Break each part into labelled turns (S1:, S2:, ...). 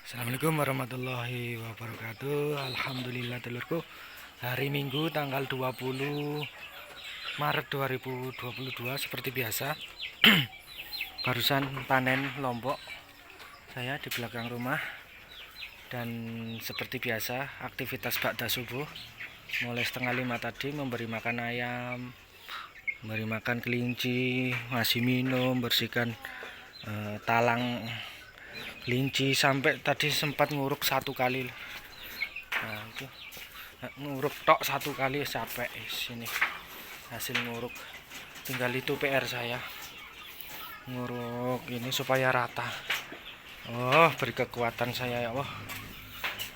S1: Assalamualaikum warahmatullahi wabarakatuh. Alhamdulillah telurku, hari Minggu tanggal 20 Maret 2022 seperti biasa. Barusan panen lombok saya di belakang rumah. Dan seperti biasa aktivitas ba'da subuh mulai setengah 5 tadi, memberi makan ayam, memberi makan kelinci, ngasih minum, bersihkan talang kelinci, sampai tadi sempat nguruk satu kali. Nah itu nguruk tok satu kali capek. Sini hasil nguruk, tinggal itu PR saya, nguruk ini supaya rata. Oh, beri kekuatan saya ya Allah.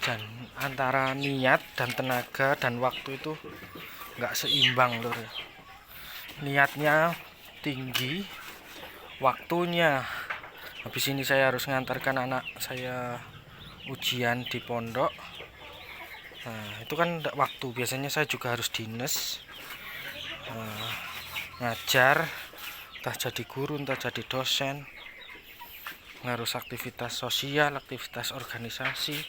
S1: Dan antara niat dan tenaga dan waktu itu nggak seimbang lur. Niatnya tinggi, waktunya habis ini saya harus ngantarkan anak saya ujian di pondok. Nah itu kan waktu, biasanya saya juga harus dinas, ngajar, entah jadi guru, entah jadi dosen, harus aktivitas sosial, aktivitas organisasi.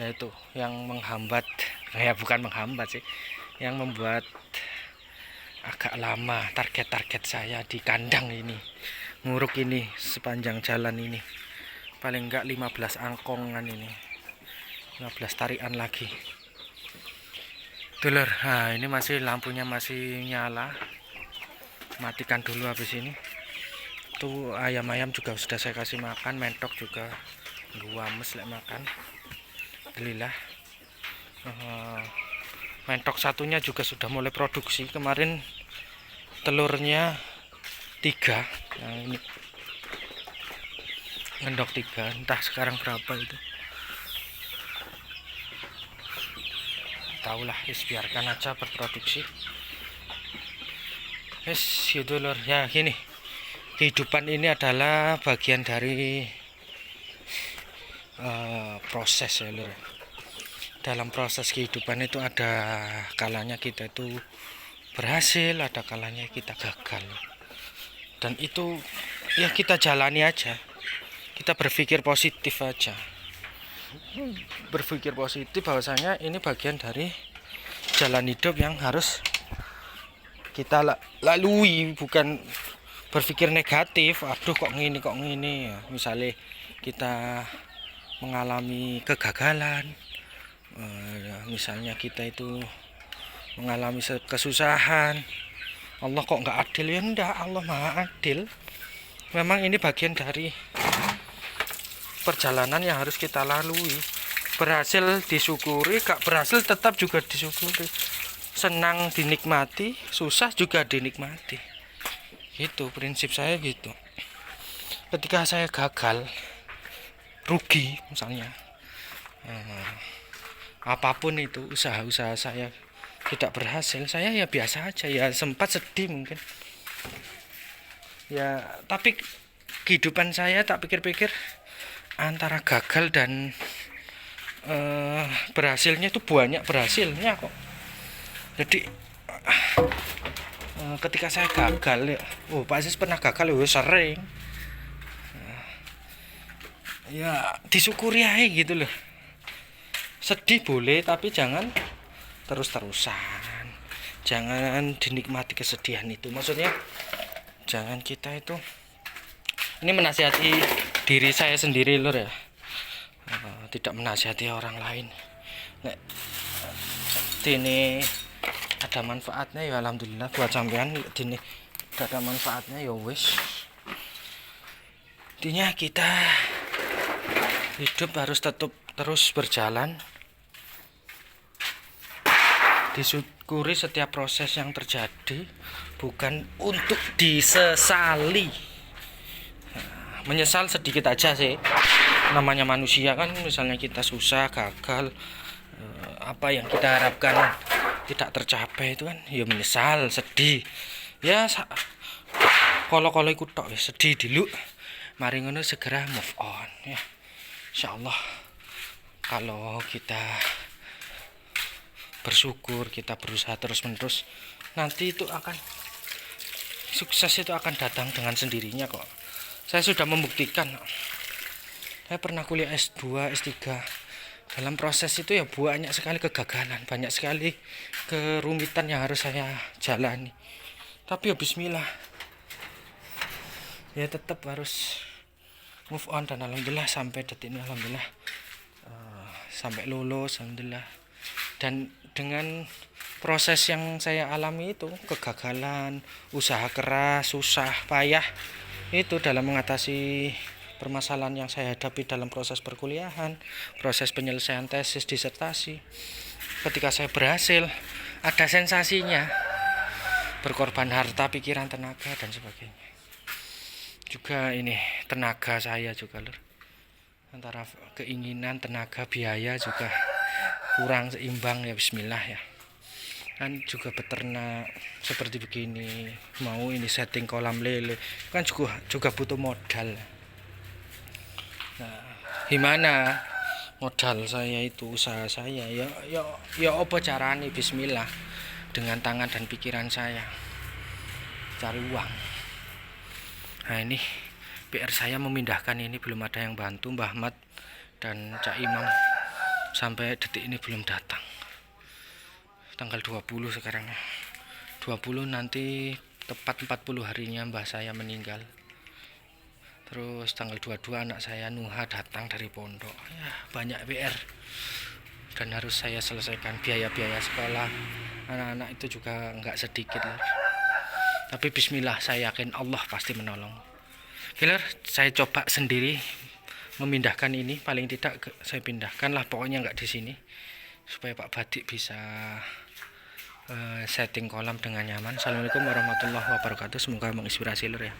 S1: Nah itu yang menghambat, ya bukan menghambat sih, yang membuat agak lama target-target saya di kandang ini. Nguruk ini sepanjang jalan ini paling enggak 15 angkongan ini, 15 tarian lagi dulur. Nah ini masih lampunya masih nyala, matikan dulu habis ini. Tuh ayam-ayam juga sudah saya kasih makan, mentok juga gua lek makan. Alhamdulillah. Mentok satunya juga sudah mulai produksi, kemarin telurnya 3. Nah ini ngendok 3, entah sekarang berapa itu, tahulah, biarkan aja berproduksi. Gitu lor ya. Gini, kehidupan ini adalah bagian dari proses ya lor. Dalam proses kehidupan itu ada kalanya kita itu berhasil, ada kalanya kita gagal. Dan itu ya kita jalani aja, kita berpikir positif aja, berpikir positif bahwasanya ini bagian dari jalan hidup yang harus kita lalui, bukan berpikir negatif. Aduh kok ngini ya. Misalnya kita mengalami kegagalan, misalnya kita itu mengalami kesusahan, Allah kok nggak adil, ya enggak, Allah maha adil. Memang ini bagian dari perjalanan yang harus kita lalui. Berhasil disyukuri, gak berhasil tetap juga disyukuri. Senang dinikmati, susah juga dinikmati. Gitu prinsip saya gitu. Ketika saya gagal, rugi misalnya, apapun itu usaha-usaha saya tidak berhasil, saya ya biasa aja, ya sempat sedih mungkin ya, tapi kehidupan saya tak pikir-pikir antara gagal dan berhasilnya itu banyak berhasilnya kok. Jadi ketika saya gagal ya, Pak Aziz pernah gagal ya, sering ya disyukuri aja gitu loh. Sedih boleh, tapi jangan terus-terusan, jangan dinikmati kesedihan itu. Maksudnya jangan kita itu, ini menasihati diri saya sendiri lur ya, tidak menasihati orang lain. Nek ini ada manfaatnya ya alhamdulillah buat sampean, ini ada manfaatnya ya wis. Intinya kita hidup harus tetap terus berjalan, disyukuri setiap proses yang terjadi, bukan untuk disesali. Menyesal sedikit aja sih, namanya manusia kan. Misalnya kita susah, gagal, apa yang kita harapkan tidak tercapai, itu kan ya menyesal, sedih ya. Kalau ikut tok sedih dulu, mari ngono segera move on ya. Insyaallah kalau kita bersyukur, kita berusaha terus-menerus, nanti itu akan sukses, itu akan datang dengan sendirinya kok. Saya sudah membuktikan. Saya pernah kuliah S2, S3. Dalam proses itu ya banyak sekali kegagalan, banyak sekali kerumitan yang harus saya jalani. Tapi ya bismillah, ya tetap harus move on, dan alhamdulillah sampai detik ini alhamdulillah sampai lulus alhamdulillah. Dan dengan proses yang saya alami itu, kegagalan, usaha keras, susah payah, itu dalam mengatasi permasalahan yang saya hadapi dalam proses perkuliahan, proses penyelesaian tesis, disertasi. Ketika saya berhasil, ada sensasinya, berkorban harta, pikiran, tenaga, dan sebagainya. Juga ini tenaga saya juga lur, antara keinginan, tenaga, biaya juga kurang seimbang, ya bismillah ya. Kan juga beternak seperti begini, mau ini setting kolam lele kan juga butuh modal. Nah, gimana modal saya itu, usaha saya ya apa carane, bismillah, dengan tangan dan pikiran saya cari uang. Nah ini PR saya memindahkan ini, belum ada yang bantu. Mbah Ahmad dan Cak Imam sampai detik ini belum datang. Tanggal 20 sekarang, 20 nanti tepat 40 harinya mbah saya meninggal. Terus tanggal 22 anak saya Nuha datang dari pondok. Ya, banyak PR dan harus saya selesaikan. Biaya-biaya sekolah anak-anak itu juga nggak sedikit lur. Tapi bismillah, saya yakin Allah pasti menolong. Killer, saya coba sendiri memindahkan ini, paling tidak saya pindahkan lah, pokoknya nggak di sini, supaya Pak Badik bisa setting kolam dengan nyaman. Assalamualaikum warahmatullahi wabarakatuh. Semoga menginspirasi lur ya.